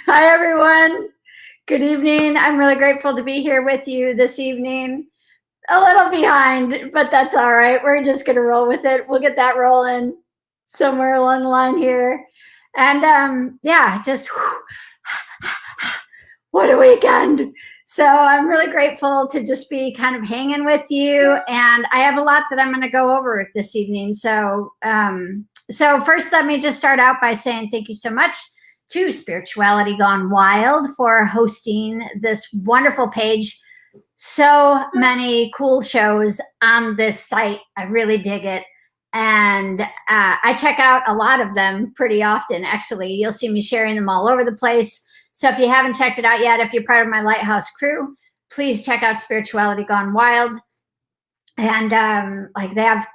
Hi, everyone. Good evening. I'm really grateful to be here with you this evening. A little behind, but that's all right. We're just going to roll with it. We'll get that rolling somewhere along the line here. And yeah, just what a weekend. So I'm really grateful to just be kind of hanging with you. And I have a lot that I'm going to go over this evening. So first, let me just start out by saying thank you so much to Spirituality Gone Wild for hosting this wonderful page. So many cool shows on this site. I really dig it. And I check out a lot of them pretty often, actually. You'll see me sharing them all over the place. So if you haven't checked it out yet, if you're part of my Lighthouse crew, please check out Spirituality Gone Wild. And like they have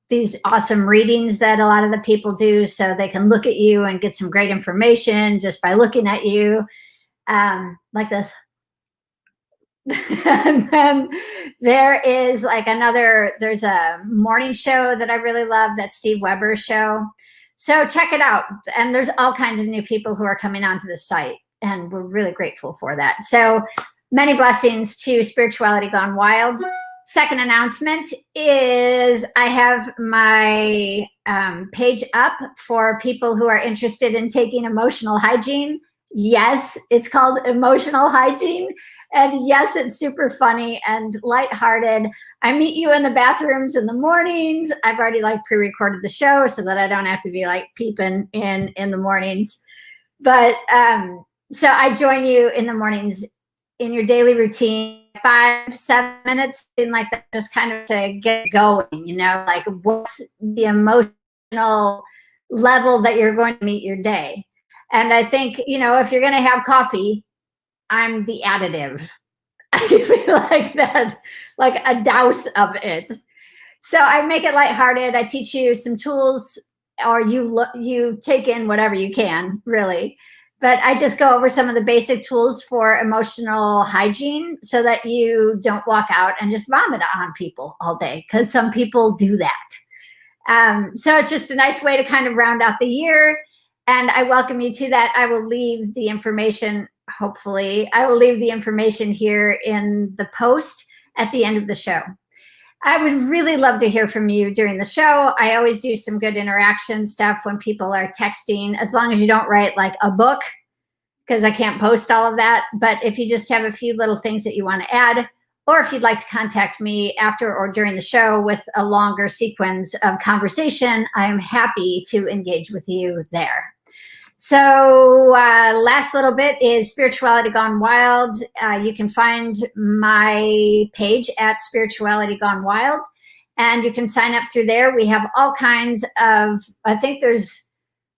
these awesome readings that a lot of the people do, so they can look at you and get some great information just by looking at you, like this. And then there is like there's a morning show that I really love, that's Steve Weber's show. So check it out. And there's all kinds of new people who are coming onto the site, and we're really grateful for that. So many blessings to Spirituality Gone Wild. Second announcement is I have my page up for people who are interested in taking emotional hygiene. Yes, it's called Emotional Hygiene. And yes, it's super funny and lighthearted. I meet you in the bathrooms in the mornings. I've already like pre-recorded the show so that I don't have to be like peeping in the mornings. But so I join you in the mornings in your daily routine, 5-7 minutes, in like that, just kind of to get going, you know, like what's the emotional level that you're going to meet your day. And I think, you know, if you're going to have coffee, I'm the additive. Like that, like a douse of it. So I make it lighthearted. I teach you some tools, or you take in whatever you can, really. But I just go over some of the basic tools for emotional hygiene so that you don't walk out and just vomit on people all day, because some people do that. So it's just a nice way to kind of round out the year. And I welcome you to that. I will leave the information, hopefully, I will leave the information here in the post at the end of the show. I would really love to hear from you during the show. I always do some good interaction stuff when people are texting, as long as you don't write like a book, because I can't post all of that. But if you just have a few little things that you want to add, or if you'd like to contact me after or during the show with a longer sequence of conversation, I'm happy to engage with you there. So last little bit is Spirituality Gone Wild. You can find my page at Spirituality Gone Wild, and you can sign up through there. We have all kinds of, I think there's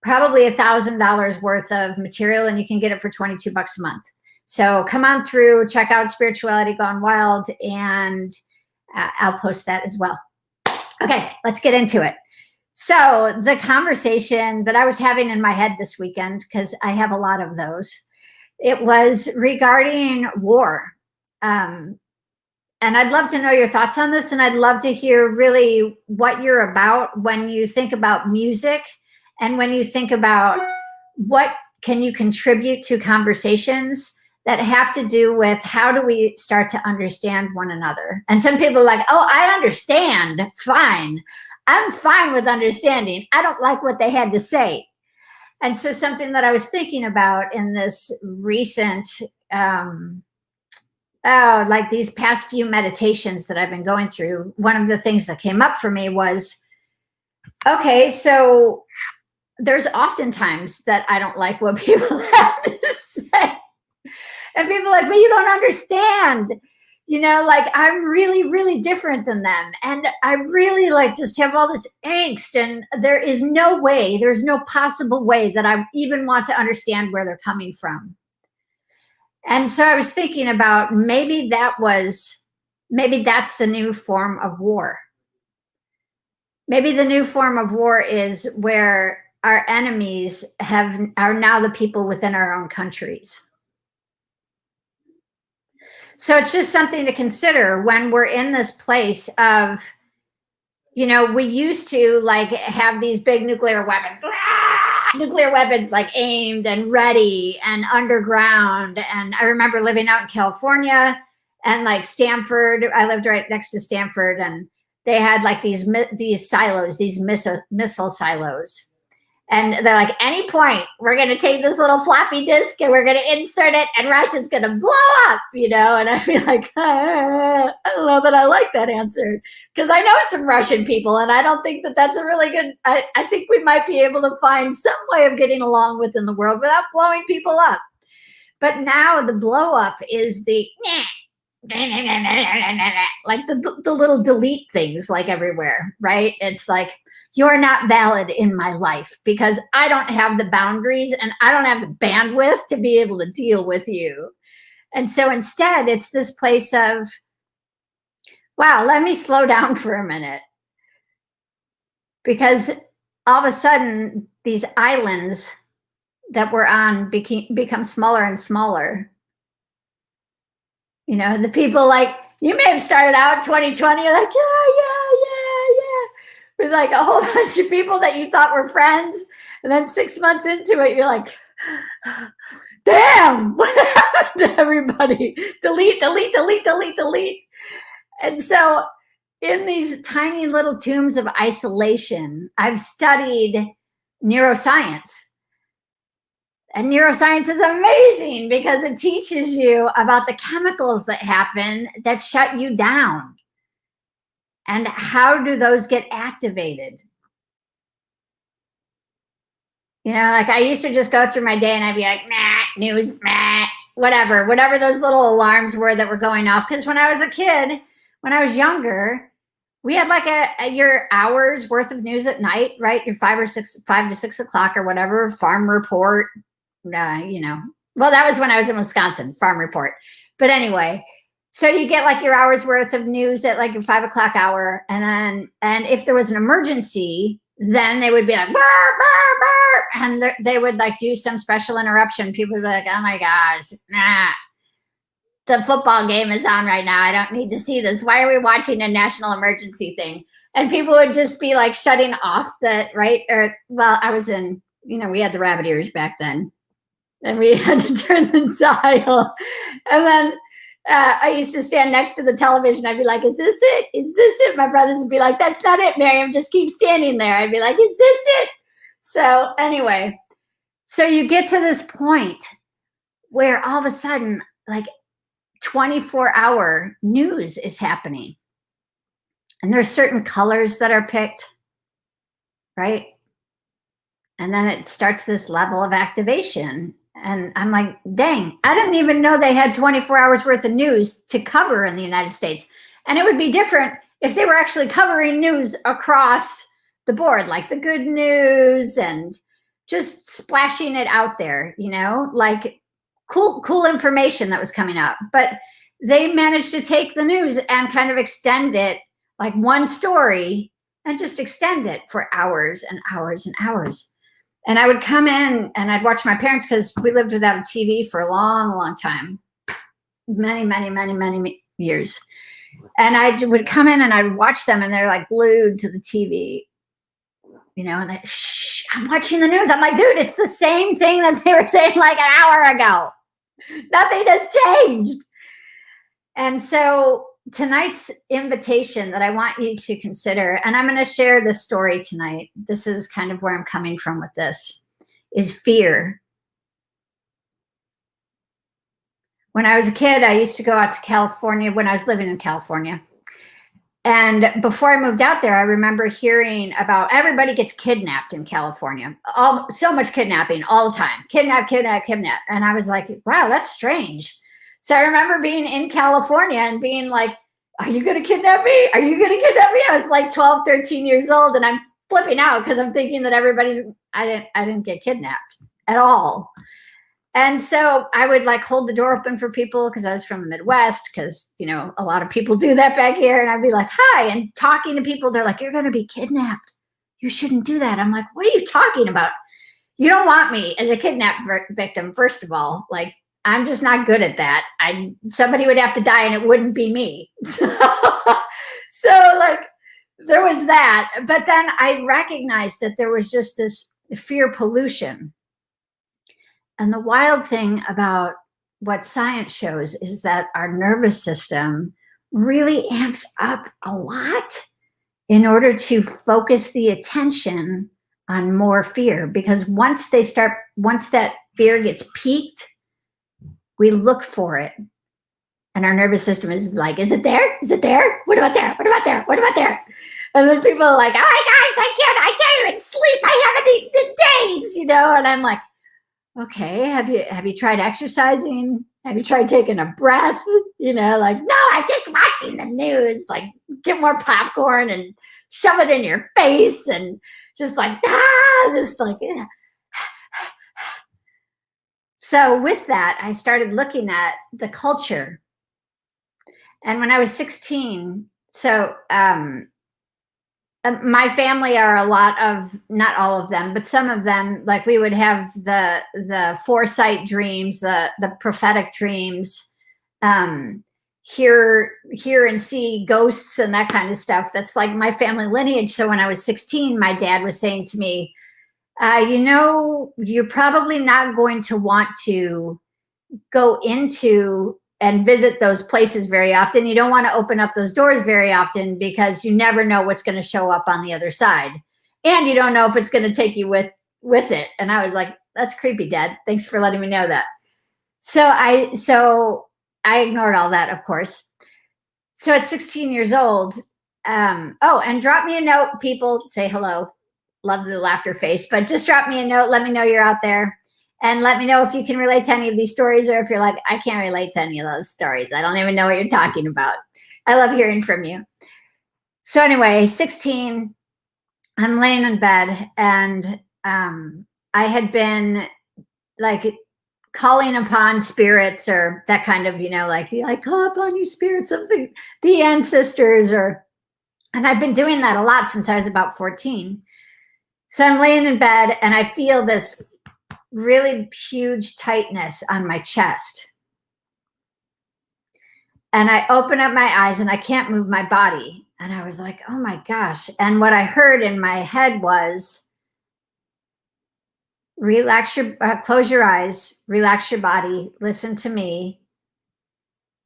probably $1,000 worth of material, and you can get it for $22 a month. So come on through, check out Spirituality Gone Wild, and I'll post that as well. Okay, let's get into it. So the conversation that I was having in my head this weekend, because I have a lot of those, it was regarding war. And I'd love to know your thoughts on this, and I'd love to hear really what you're about when you think about music, and when you think about what can you contribute to conversations that have to do with how do we start to understand one another. And some people are like, oh, I understand, fine. I'm fine with understanding. I don't like what they had to say. And so something that I was thinking about in this recent, like these past few meditations that I've been going through, one of the things that came up for me was, okay, so there's oftentimes that I don't like what people have to say. And people are like, but you don't understand. You know, like I'm really, really different than them. And I really like just have all this angst, and there is no way, there's no possible way that I even want to understand where they're coming from. And so I was thinking about maybe that's the new form of war. Maybe the new form of war is where our enemies are now the people within our own countries. So it's just something to consider when we're in this place of you know, we used to like have these big nuclear weapons like aimed and ready and underground. And I remember living out in California and like Stanford. I lived right next to Stanford, and they had like these silos, these missile silos. And they're like, any point, we're going to take this little floppy disk and we're going to insert it, and Russia's going to blow up, you know? And I'd be like, I don't know that I like that answer, because I know some Russian people, and I don't think that that's a really good, I think we might be able to find some way of getting along within the world without blowing people up. But now the blow up is the, like the little delete things like everywhere, right? It's like, you're not valid in my life because I don't have the boundaries and I don't have the bandwidth to be able to deal with you. And so instead, it's this place of, wow, let me slow down for a minute. Because all of a sudden, these islands that we're on become smaller and smaller. You know, the people like, you may have started out 2020, like, yeah. With like a whole bunch of people that you thought were friends. And then 6 months into it, you're like, damn, what happened to everybody? Delete. And so in these tiny little tombs of isolation, I've studied neuroscience. And neuroscience is amazing because it teaches you about the chemicals that happen that shut you down. And how do those get activated? You know, like I used to just go through my day and I'd be like, news, whatever those little alarms were that were going off. Because when I was a kid, when I was younger, we had like your hours worth of news at night, right? Your 5 to 6 o'clock or whatever, farm report, you know. Well, that was when I was in Wisconsin, farm report. But anyway, so you get like your hour's worth of news at like your 5 o'clock hour. And if there was an emergency, then they would be like, burr, burr, burr, and they would like do some special interruption. People would be like, oh my gosh, the football game is on right now. I don't need to see this. Why are we watching a national emergency thing? And people would just be like shutting off right? Or, well, I was in, you know, we had the rabbit ears back then, and we had to turn the dial. And then I used to stand next to the television. I'd be like, is this it? Is this it? My brothers would be like, that's not it, Miriam. Just keep standing there. I'd be like, is this it? So anyway, so you get to this point where all of a sudden, like 24-hour news is happening. And there's certain colors that are picked, right? And then it starts this level of activation. And I'm like, dang, I didn't even know they had 24 hours worth of news to cover in the United States. And it would be different if they were actually covering news across the board, like the good news and just splashing it out there, you know, like cool information that was coming out. But they managed to take the news and kind of extend it, like one story, and just extend it for hours and hours and hours. And I would come in and I'd watch my parents, because we lived without a TV for a long time, many years. And I would come in and I'd watch them, and they're like glued to the TV, you know, and I'm watching the news. I'm like, dude, it's the same thing that they were saying like an hour ago. Nothing has changed. And so tonight's invitation that I want you to consider, and I'm going to share this story tonight. This is kind of where I'm coming from with this, is fear. When I was a kid, I used to go out to California when I was living in California. And before I moved out there, I remember hearing about everybody gets kidnapped in California. So much kidnapping all the time. Kidnap. And I was like, wow, that's strange. So I remember being in California and being like, are you going to kidnap me? Are you going to kidnap me? I was like 12, 13 years old, and I'm flipping out because I'm thinking that I didn't get kidnapped at all. And so I would like hold the door open for people because I was from the Midwest, because, you know, a lot of people do that back here. And I'd be like, hi, and talking to people. They're like, you're going to be kidnapped. You shouldn't do that. I'm like, what are you talking about? You don't want me as a kidnap victim, first of all. Like, I'm just not good at that. Somebody would have to die and it wouldn't be me. So like, there was that. But then I recognized that there was just this fear pollution. And the wild thing about what science shows is that our nervous system really amps up a lot in order to focus the attention on more fear. Because once that fear gets peaked, we look for it. And our nervous system is like, is it there? Is it there? What about there? What about there? What about there? And then people are like, oh my gosh, I can't even sleep. I haven't eaten in days, And I'm like, okay, have you tried exercising? Have you tried taking a breath? Like, no, I'm just watching the news. Like, get more popcorn and shove it in your face and just like, just like. So with that, I started looking at the culture. And when I was 16, so my family are a lot of, not all of them, but some of them, like we would have the foresight dreams, the prophetic dreams, hear and see ghosts and that kind of stuff. That's like my family lineage. So when I was 16, my dad was saying to me, you're probably not going to want to go into and visit those places very often. You don't want to open up those doors very often because you never know what's going to show up on the other side. And you don't know if it's going to take you with it. And I was like, that's creepy, Dad. Thanks for letting me know that. So I ignored all that, of course. So at 16 years old, and drop me a note, people. Say hello. Love the laughter face, but just drop me a note. Let me know you're out there. And let me know if you can relate to any of these stories, or if you're like, I can't relate to any of those stories. I don't even know what you're talking about. I love hearing from you. So anyway, 16, I'm laying in bed, and I had been like calling upon spirits, or that kind of, like call upon you spirits, something, the ancestors, and I've been doing that a lot since I was about 14. So I'm laying in bed, and I feel this really huge tightness on my chest. And I open up my eyes, and I can't move my body. And I was like, oh my gosh. And what I heard in my head was, close your eyes, relax your body, listen to me.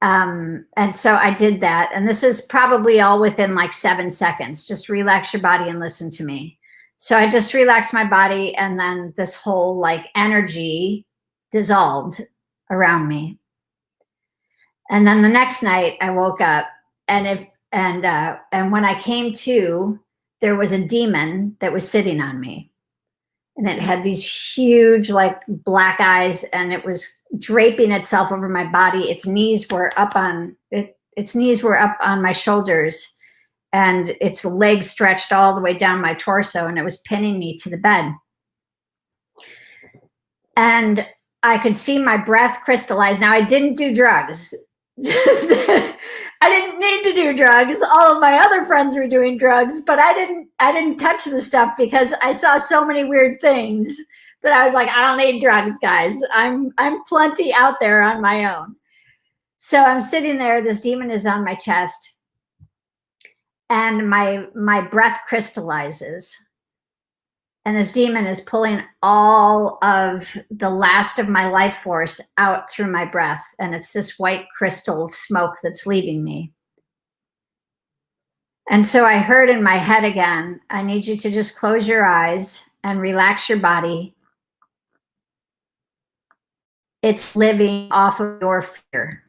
And so I did that. And this is probably all within like 7 seconds. Just relax your body and listen to me. So I just relaxed my body, and then this whole like energy dissolved around me. And then the next night I woke up, and when I came to, there was a demon that was sitting on me, and it had these huge like black eyes, and it was draping itself over my body. Its knees were up on my shoulders, and its legs stretched all the way down my torso, and it was pinning me to the bed. And I could see my breath crystallize. Now, I didn't do drugs. I didn't need to do drugs. All of my other friends were doing drugs, but I didn't touch the stuff because I saw so many weird things that I was like, I don't need drugs, guys. I'm plenty out there on my own. So I'm sitting there, this demon is on my chest, and my breath crystallizes, and this demon is pulling all of the last of my life force out through my breath, and it's this white crystal smoke that's leaving me. And so I heard in my head again, I need you to just close your eyes and relax your body. It's living off of your fear.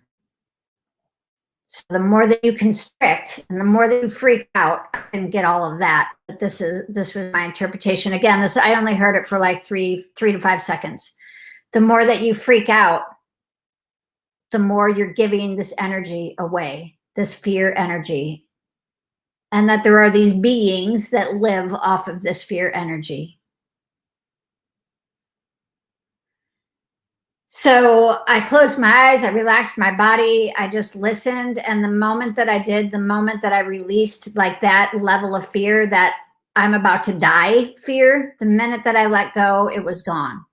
So the more that you constrict and the more that you freak out, I can get all of that. But this was my interpretation. Again, I only heard it for like 3 to 5 seconds. The more that you freak out, the more you're giving this energy away, this fear energy. And that there are these beings that live off of this fear energy. So I closed my eyes, I relaxed my body, I just listened. And the moment that I did, the moment that I released like that level of fear, that I'm about to die fear, the minute that I let go, it was gone.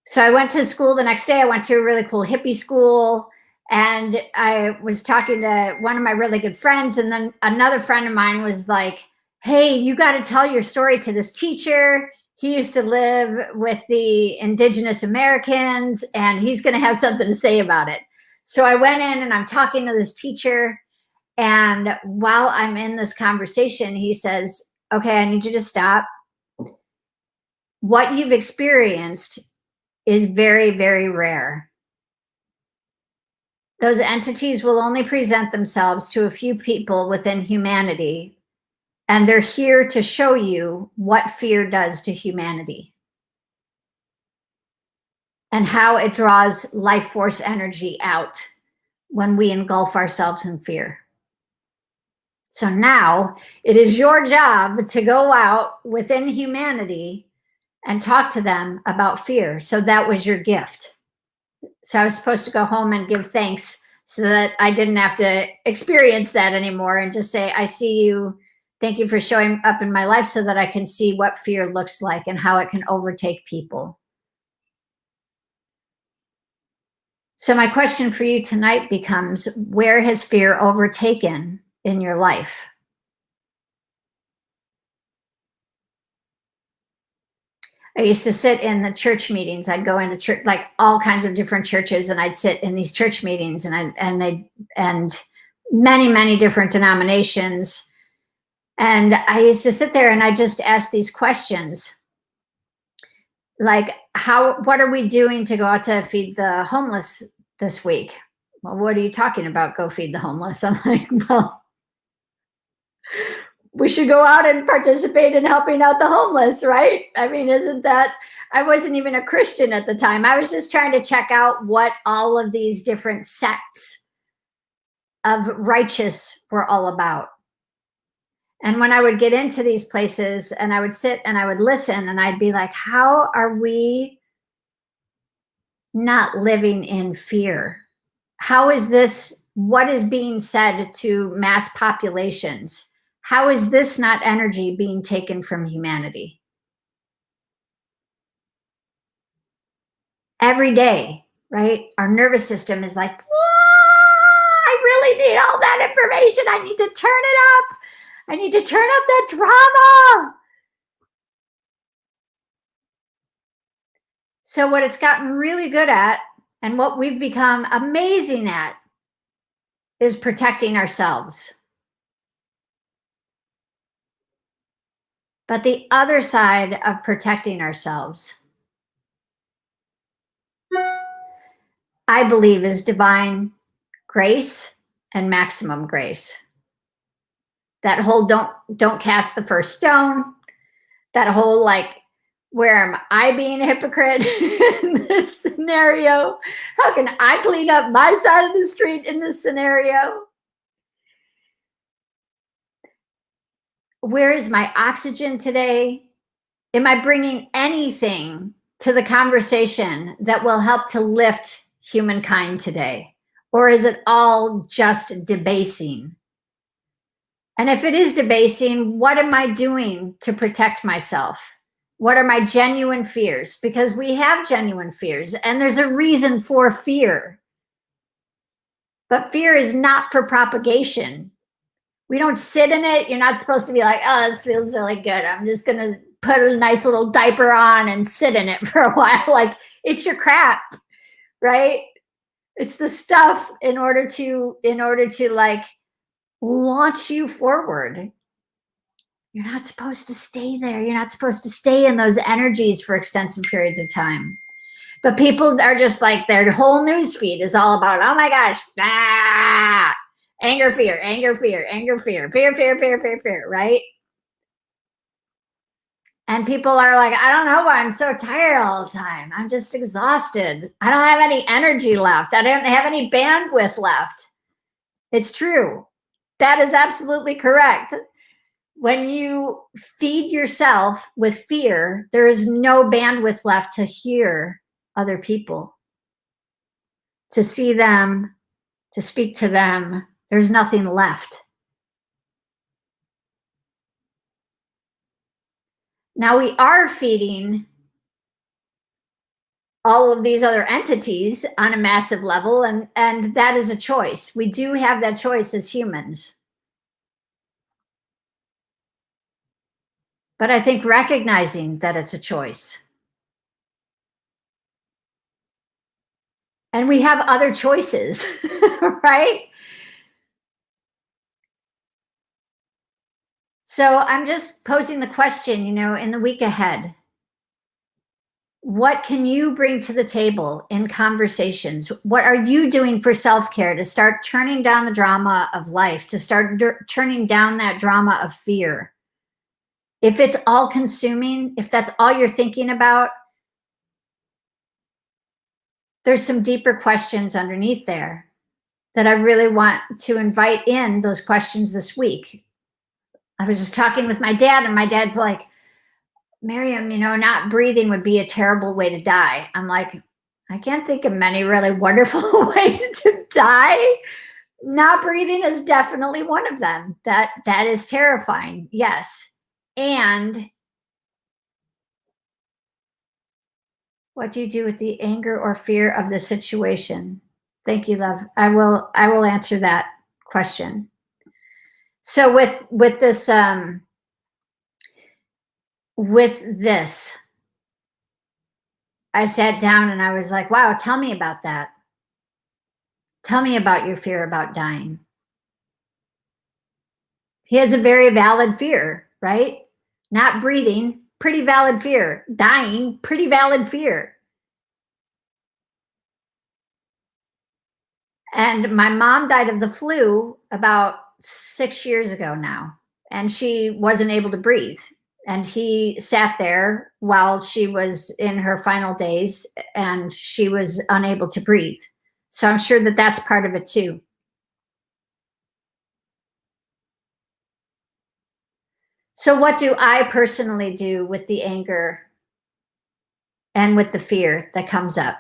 So I went to school the next day. I went to a really cool hippie school, And I was talking to one of my really good friends, and then another friend of mine was like, hey, you got to tell your story to this teacher. He used to live with the indigenous Americans, and he's going to have something to say about it. So I went in and I'm talking to this teacher. And while I'm in this conversation, he says, okay, I need you to stop. What you've experienced is very, very rare. Those entities will only present themselves to a few people within humanity, and they're here to show you what fear does to humanity and how it draws life force energy out when we engulf ourselves in fear. So now it is your job to go out within humanity and talk to them about fear. So that was your gift. So I was supposed to go home and give thanks so that I didn't have to experience that anymore and just say, I see you. Thank you for showing up in my life so that I can see what fear looks like and how it can overtake people. So my question for you tonight becomes, where has fear overtaken in your life? I used to sit in the church meetings. I'd go into church, like all kinds of different churches, and I'd sit in these church meetings, and many, many different denominations. And I used to sit there and I just ask these questions, like, what are we doing to go out to feed the homeless this week? Well, what are you talking about? Go feed the homeless. I'm like, well, we should go out and participate in helping out the homeless, right? I mean, isn't that, I wasn't even a Christian at the time. I was just trying to check out what all of these different sects of righteous were all about. And when I would get into these places and I would sit and I would listen and I'd be like, how are we not living in fear? How is this, what is being said to mass populations? How is this not energy being taken from humanity? Every day, right? Our nervous system is like, I really need all that information. I need to turn it up. I need to turn up that drama. So, what it's gotten really good at, and what we've become amazing at, is protecting ourselves. But the other side of protecting ourselves, I believe, is divine grace and maximum grace. That whole don't cast the first stone, that whole like, where am I being a hypocrite in this scenario? How can I clean up my side of the street in this scenario? Where is my oxygen today? Am I bringing anything to the conversation that will help to lift humankind today? Or is it all just debasing? And if it is debasing, what am I doing to protect myself? What are my genuine fears? Because we have genuine fears, and there's a reason for fear. But fear is not for propagation. We don't sit in it. You're not supposed to be like, oh, this feels really good. I'm just going to put a nice little diaper on and sit in it for a while. Like, it's your crap, right? It's the stuff in order to like launch you forward. You're not supposed to stay there. You're not supposed to stay in those energies for extensive periods of time. But people are just like, their whole news feed is all about, oh my gosh, anger, fear, anger, fear, anger, fear, fear, fear, fear, fear, fear, right? And people are like, I don't know why I'm so tired all the time. I'm just exhausted. I don't have any energy left. I don't have any bandwidth left. It's true. That is absolutely correct. When you feed yourself with fear, there is no bandwidth left to hear other people, to see them, to speak to them. There's nothing left. Now we are feeding all of these other entities on a massive level, and that is a choice. We do have that choice as humans. But I think recognizing that it's a choice. And we have other choices, right? So I'm just posing the question, in the week ahead, what can you bring to the table in conversations? What are you doing for self-care to start turning down the drama of life, to start turning down that drama of fear? If it's all consuming, if that's all you're thinking about, there's some deeper questions underneath there that I really want to invite in those questions this week. I was just talking with my dad, and my dad's like, Miriam, not breathing would be a terrible way to die. I'm like, I can't think of many really wonderful ways to die. Not breathing is definitely one of them. That is terrifying. Yes. And what do you do with the anger or fear of the situation? Thank you, love. I will answer that question. So with this, I sat down and I was like, wow, tell me about that. Tell me about your fear about dying. He has a very valid fear, right? Not breathing, pretty valid fear. Dying, pretty valid fear. And my mom died of the flu about 6 years ago now, and she wasn't able to breathe. And he sat there while she was in her final days, and she was unable to breathe. So I'm sure that that's part of it too. So, what do I personally do with the anger and with the fear that comes up?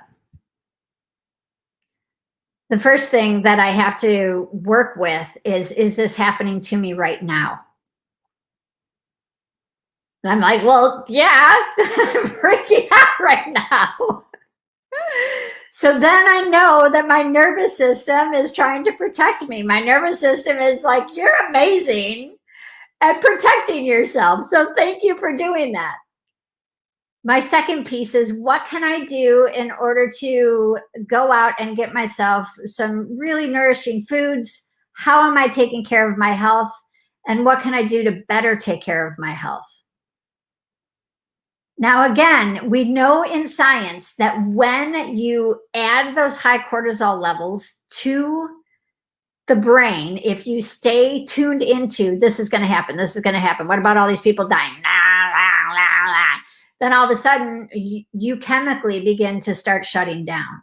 The first thing that I have to work with is this happening to me right now? And I'm like, well, yeah, I'm freaking out right now. So then I know that my nervous system is trying to protect me. My nervous system is like, you're amazing at protecting yourself. So thank you for doing that. My second piece is, what can I do in order to go out and get myself some really nourishing foods? How am I taking care of my health? And what can I do to better take care of my health? Now, again, we know in science that when you add those high cortisol levels to the brain, if you stay tuned into this is going to happen, this is going to happen. What about all these people dying? Then all of a sudden, you chemically begin to start shutting down.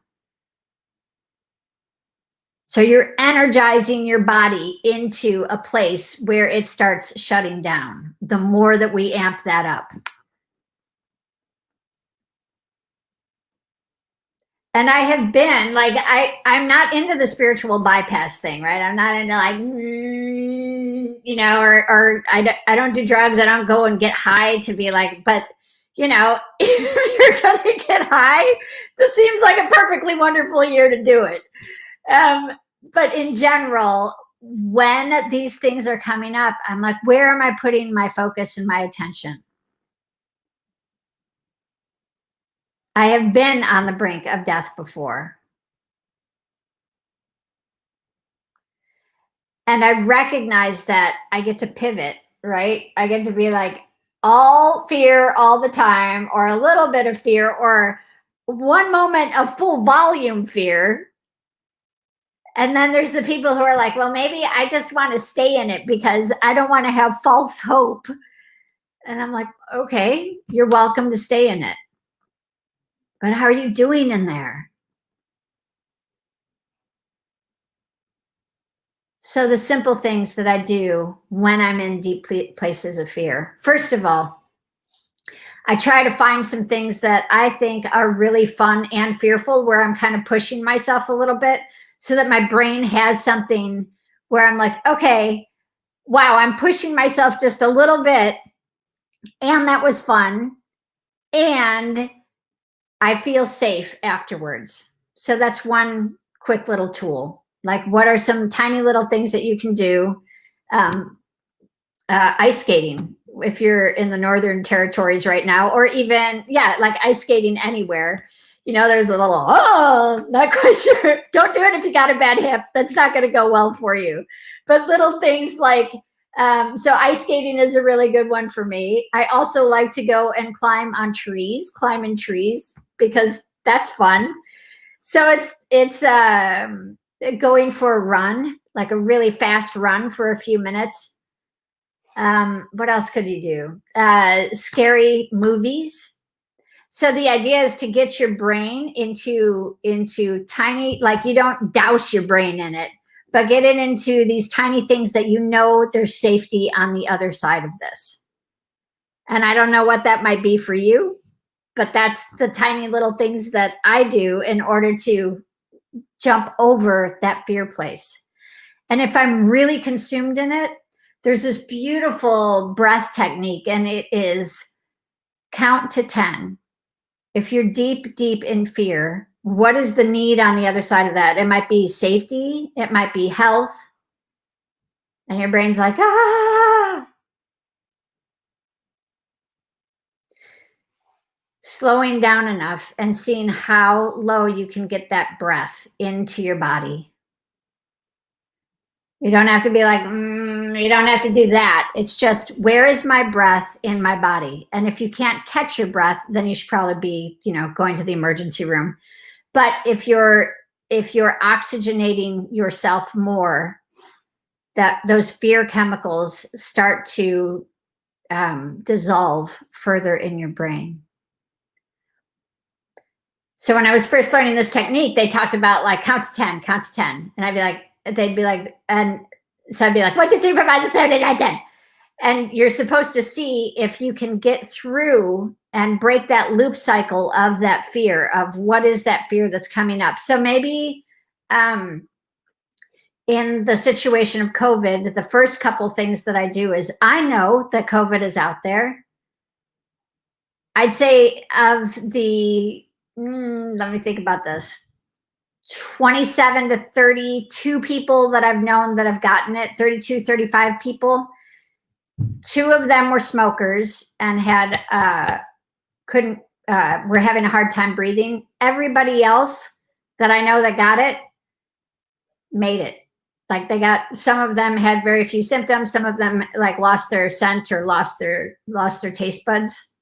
So you're energizing your body into a place where it starts shutting down the more that we amp that up. And I have been like, I'm not into the spiritual bypass thing, right? I'm not into like, or I don't do drugs. I don't go and get high to be like, but if you're going to get high, this seems like a perfectly wonderful year to do it. But in general, when these things are coming up, I'm like, where am I putting my focus and my attention? I have been on the brink of death before. And I recognize that I get to pivot, right? I get to be like, all fear all the time, or a little bit of fear, or one moment of full volume fear. And then there's the people who are like, well, maybe I just want to stay in it because I don't want to have false hope. And I'm like, okay, you're welcome to stay in it. But how are you doing in there? So, the simple things that I do when I'm in deep places of fear. First of all, I try to find some things that I think are really fun and fearful, where I'm kind of pushing myself a little bit so that my brain has something where I'm like, okay, wow, I'm pushing myself just a little bit. And that was fun. And I feel safe afterwards. So that's one quick little tool. Like, what are some tiny little things that you can do? Um, ice skating, if you're in the northern territories right now, or even, yeah, like ice skating anywhere. You know, there's a little, oh, not quite sure. Don't do it if you got a bad hip. That's not going to go well for you. But little things like, so ice skating is a really good one for me. I also like to go and climb in trees, because that's fun. So it's going for a run, like a really fast run for a few minutes. What else could you do? Scary movies. So the idea is to get your brain into tiny, like, you don't douse your brain in it, but get it into these tiny things that you know there's safety on the other side of this. And I don't know what that might be for you, but that's the tiny little things that I do in order to jump over that fear place. And if I'm really consumed in it, there's this beautiful breath technique, and it is count to 10. If you're deep, deep in fear, what is the need on the other side of that? It might be safety, it might be health. And your brain's like, ah. Slowing down enough and seeing how low you can get that breath into your body. You don't have to be like, you don't have to do that. It's just, where is my breath in my body? And if you can't catch your breath, then you should probably be, going to the emergency room. But if you're oxygenating yourself more, that those fear chemicals start to dissolve further in your brain. So when I was first learning this technique, they talked about like count to 10, and I'd be like, they'd be like, and so I'd be like, 1, 2, 3, 4, 5, 6, 7, 8, 9, 10. And you're supposed to see if you can get through and break that loop cycle of that fear, of what is that fear that's coming up. So maybe in the situation of COVID, the first couple things that I do is, I know that COVID is out there. I'd say of the, let me think about this, 27 to 32 people that I've known that have gotten it, 32, 35 people. 2 of them were smokers and had were having a hard time breathing. Everybody else that I know that got it made it. Like, some of them had very few symptoms. Some of them like lost their scent or lost their taste buds.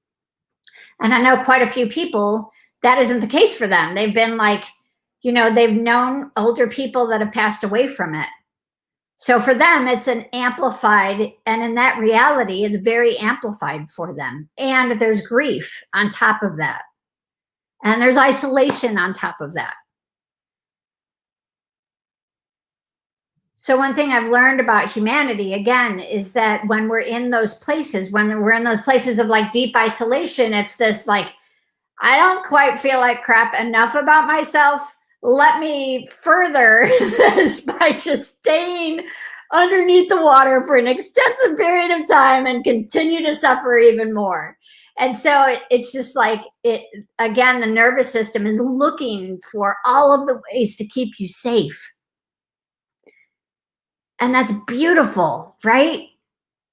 And I know quite a few people that isn't the case for them. They've been like, they've known older people that have passed away from it. So for them, it's an amplified, and in that reality, it's very amplified for them. And there's grief on top of that. And there's isolation on top of that. So one thing I've learned about humanity, again, is that when we're in those places, of like deep isolation, it's this like, I don't quite feel like crap enough about myself. Let me further this by just staying underneath the water for an extensive period of time and continue to suffer even more. And so it's just like, again, the nervous system is looking for all of the ways to keep you safe. And that's beautiful, right?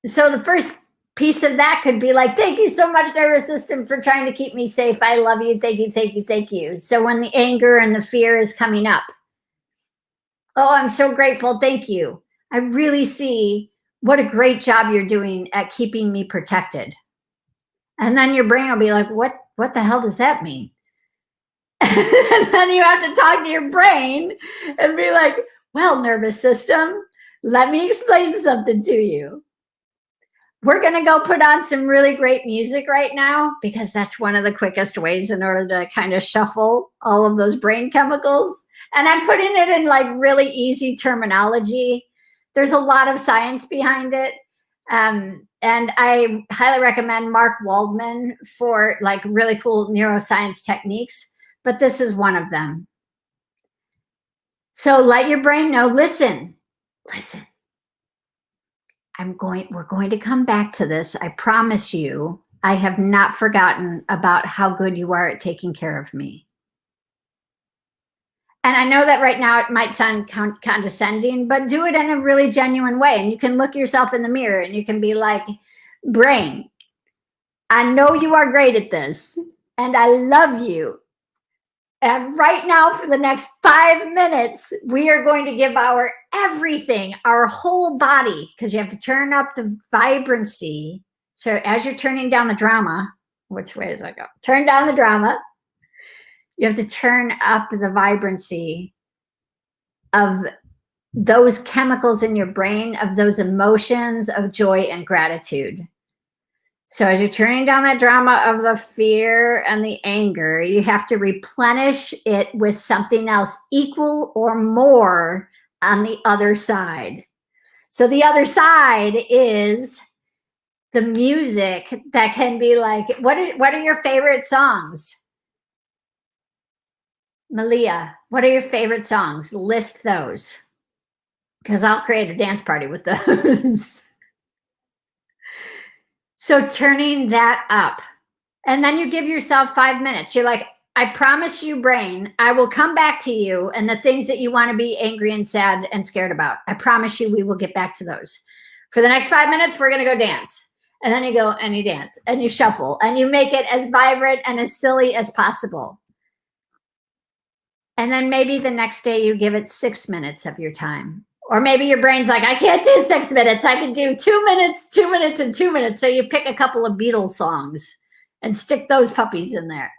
So the first piece of that could be like, thank you so much, nervous system, for trying to keep me safe. I love you. Thank you, thank you, thank you. So when the anger and the fear is coming up, oh, I'm so grateful. Thank you. I really see what a great job you're doing at keeping me protected. And then your brain will be like, what the hell does that mean? And then you have to talk to your brain and be like, well, nervous system, let me explain something to you. We're going to go put on some really great music right now, because that's one of the quickest ways in order to kind of shuffle all of those brain chemicals. And I'm putting it in like really easy terminology. There's a lot of science behind it. And I highly recommend Mark Waldman for like really cool neuroscience techniques, but this is one of them. So let your brain know, listen, we're going to come back to this. I promise you, I have not forgotten about how good you are at taking care of me. And I know that right now it might sound condescending, but do it in a really genuine way. And you can look yourself in the mirror and you can be like, brain, I know you are great at this and I love you. And right now, for the next 5 minutes, we are going to give our everything, our whole body, because you have to turn up the vibrancy. So as you're turning down the drama, which way does that go? Turn down the drama. You have to turn up the vibrancy of those chemicals in your brain, of those emotions of joy and gratitude. So as you're turning down that drama of the fear and the anger, you have to replenish it with something else equal or more on the other side. So the other side is the music that can be like, what are your favorite songs? Malia, what are your favorite songs? List those, because I'll create a dance party with those. So turning that up. And then you give yourself 5 minutes. You're like, I promise you, brain, I will come back to you and the things that you want to be angry and sad and scared about. I promise you, we will get back to those. For the next 5 minutes, we're going to go dance. And then you go and you dance and you shuffle and you make it as vibrant and as silly as possible. And then maybe the next day you give it 6 minutes of your time. Or maybe your brain's like, I can't do 6 minutes. I can do 2 minutes, 2 minutes, and 2 minutes. So you pick a couple of Beatles songs and stick those puppies in there.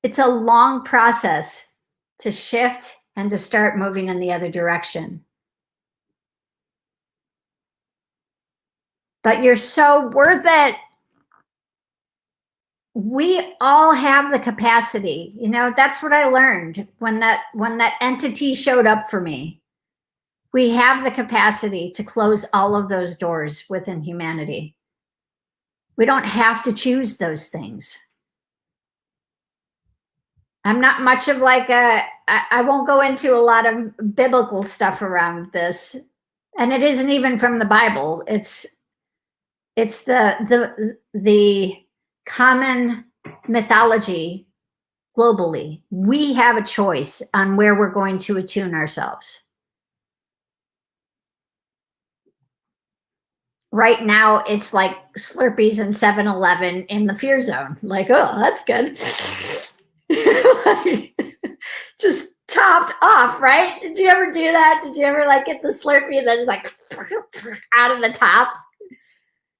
It's a long process to shift and to start moving in the other direction. But you're so worth it. We all have the capacity. You know, that's what I learned when that entity showed up for me. We have the capacity to close all of those doors within humanity. We don't have to choose those things. I'm not much of like I won't go into a lot of biblical stuff around this. And it isn't even from the Bible. It's the common mythology globally. We have a choice on where we're going to attune ourselves. Right now, it's like Slurpees and 7-Eleven in the fear zone. Like, oh, that's good. Like, just topped off, right? Did you ever do that? Did you ever like get the Slurpee that is like out of the top?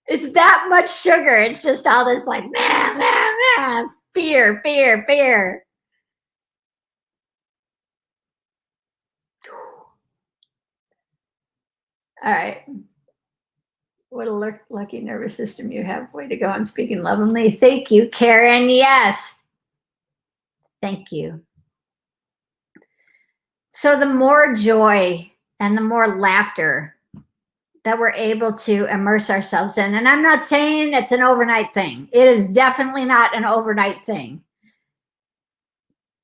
It's that much sugar. It's just all this like, fear, fear, fear. All right. What a lucky nervous system you have. Way to go on speaking lovingly. Thank you, Karen. Yes. Thank you. So the more joy and the more laughter that we're able to immerse ourselves in, and I'm not saying it's an overnight thing. It is definitely not an overnight thing.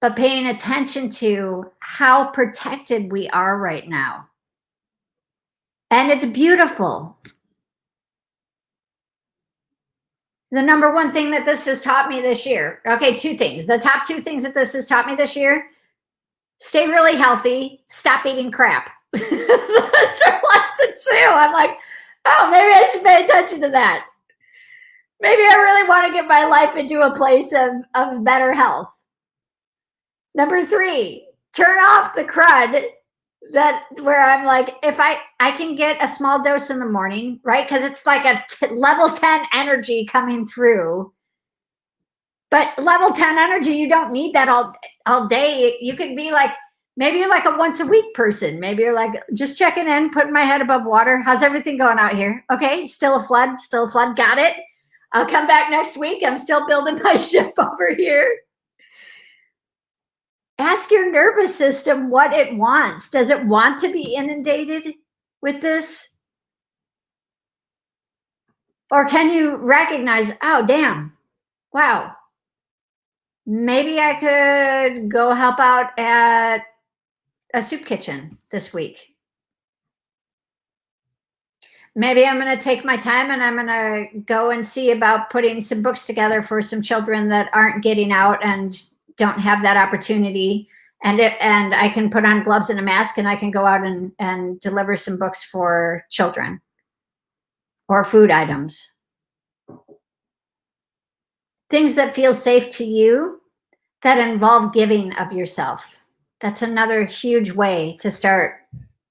But paying attention to how protected we are right now. And it's beautiful. The number one thing that this has taught me this year. Okay, 2 things. The top 2 things that this has taught me this year: stay really healthy, stop eating crap. Those are like the 2. I'm like, oh, maybe I should pay attention to that. Maybe I really want to get my life into a place of better health. Number 3, turn off the crud that where I'm like, if I can get a small dose in the morning, right? Because it's like a level 10 energy coming through. But level 10 energy, you don't need that all day. You can be like, maybe you're like a once a week person. Maybe you're like, just checking in, putting my head above water. How's everything going out here? Okay, still a flood, got it. I'll come back next week. I'm still building my ship over here. Ask your nervous system what it wants. Does it want to be inundated with this? Or can you recognize, oh, damn, wow, maybe I could go help out at a soup kitchen this week. maybe I'm going to take my time and I'm going to go and see about putting some books together for some children that aren't getting out and don't have that opportunity. And I can put on gloves and a mask and I can go out and deliver some books for children or food items. Things that feel safe to you that involve giving of yourself. That's another huge way to start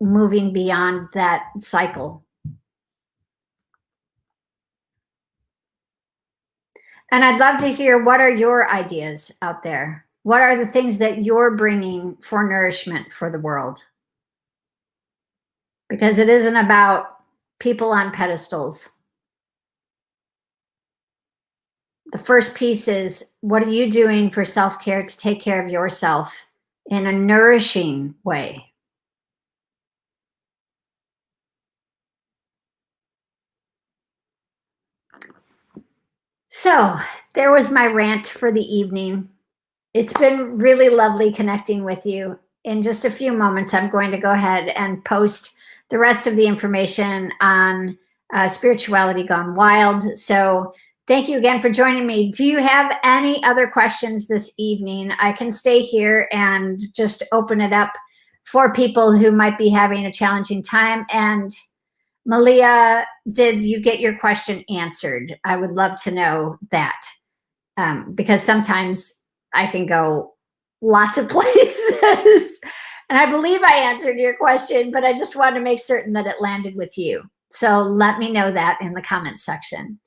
moving beyond that cycle. And I'd love to hear, what are your ideas out there? What are the things that you're bringing for nourishment for the world? Because it isn't about people on pedestals. The first piece is, what are you doing for self-care to take care of yourself in a nourishing way? So there was my rant for the evening. It's been really lovely connecting with you. In just a few moments, I'm going to go ahead and post the rest of the information on Spirituality Gone Wild. So thank you again for joining me. Do you have any other questions this evening? I can stay here and just open it up for people who might be having a challenging time. And Malia, did you get your question answered? I would love to know that, because sometimes I can go lots of places. And I believe I answered your question, but I just wanted to make certain that it landed with you. So let me know that in the comments section.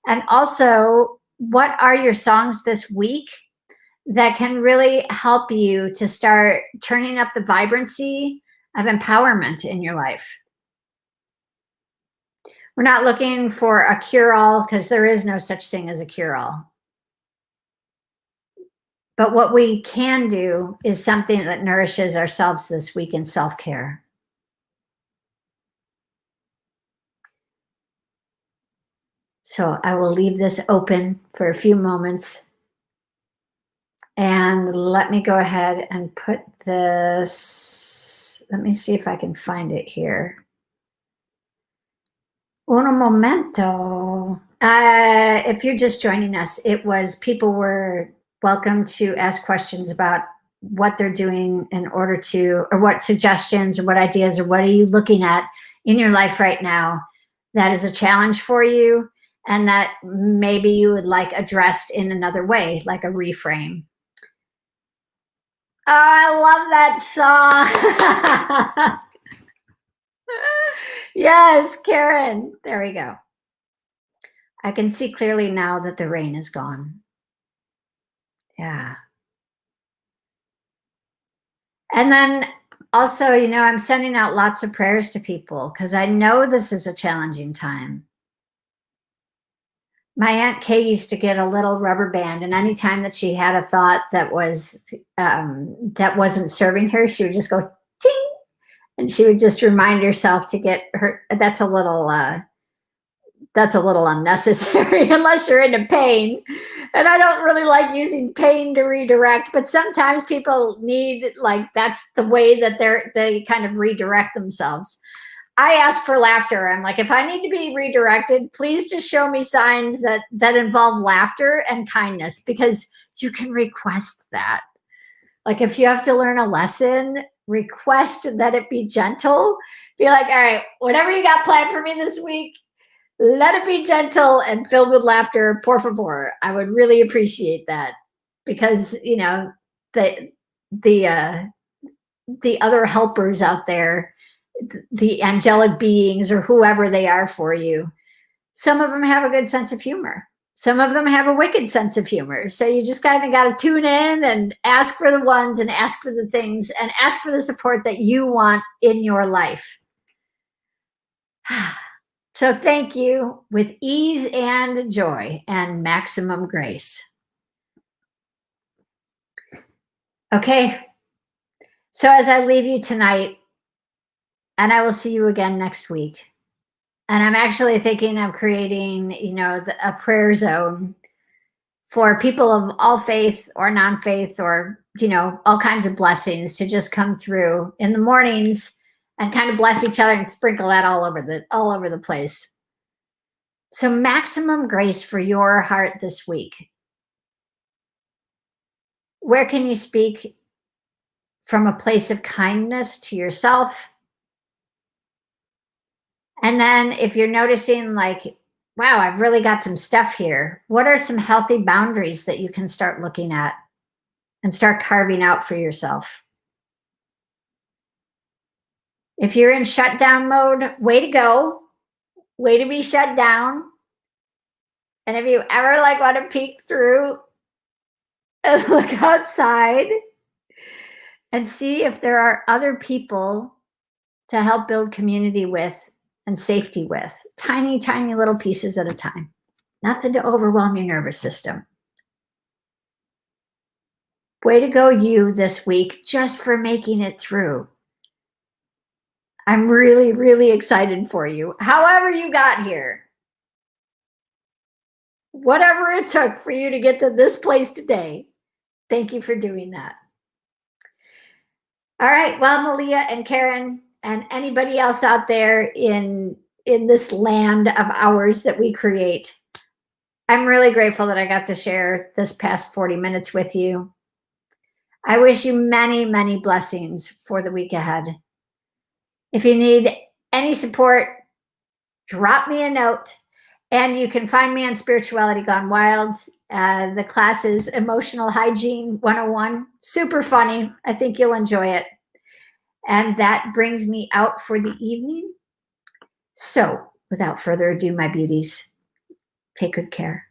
And also, what are your songs this week that can really help you to start turning up the vibrancy of empowerment in your life? We're not looking for a cure-all, because there is no such thing as a cure-all. But what we can do is something that nourishes ourselves this week in self-care. So I will leave this open for a few moments. And let me go ahead and put this, let me see if I can find it here. Un momento. If you're just joining us, people were welcome to ask questions about what they're doing in order to, or what suggestions or what ideas or what are you looking at in your life right now that is a challenge for you and that maybe you would like addressed in another way, like a reframe. Oh, I love that song. Yes, Karen. There we go. I can see clearly now that the rain is gone. Yeah. And then also, I'm sending out lots of prayers to people because I know this is a challenging time. My Aunt Kay used to get a little rubber band, and anytime that she had a thought that wasn't serving her, she would just go ting, and she would just remind herself to get her. That's a little unnecessary unless you're into pain. And I don't really like using pain to redirect, but sometimes people need, that's the way that they kind of redirect themselves. I ask for laughter. I'm like, if I need to be redirected, please just show me signs that involve laughter and kindness, because you can request that. Like if you have to learn a lesson, request that it be gentle. Be like, all right, whatever you got planned for me this week, let it be gentle and filled with laughter, por favor. I would really appreciate that, because the other helpers out there, the angelic beings or whoever they are for you, some of them have a good sense of humor. Some of them have a wicked sense of humor. So you just kind of got to tune in and ask for the ones and ask for the things and ask for the support that you want in your life. So thank you with ease and joy and maximum grace. Okay. So as I leave you tonight, and I will see you again next week. And I'm actually thinking of creating, a prayer zone for people of all faith or non-faith or, all kinds of blessings to just come through in the mornings and kind of bless each other and sprinkle that all over the place. So maximum grace for your heart this week. Where can you speak from a place of kindness to yourself? And then if you're noticing like, wow, I've really got some stuff here, what are some healthy boundaries that you can start looking at and start carving out for yourself? If you're in shutdown mode, way to go. Way to be shut down. And if you ever like want to peek through and look outside and see if there are other people to help build community with and safety with, tiny, tiny little pieces at a time. Nothing to overwhelm your nervous system. Way to go, you, this week, just for making it through. I'm really, really excited for you. However you got here, whatever it took for you to get to this place today, thank you for doing that. All right, well, Malia and Karen and anybody else out there in this land of ours that we create, I'm really grateful that I got to share this past 40 minutes with you. I wish you many, many blessings for the week ahead. If you need any support, drop me a note. And you can find me on Spirituality Gone Wild. The class is Emotional Hygiene 101. Super funny. I think you'll enjoy it. And that brings me out for the evening. So without further ado, my beauties, take good care.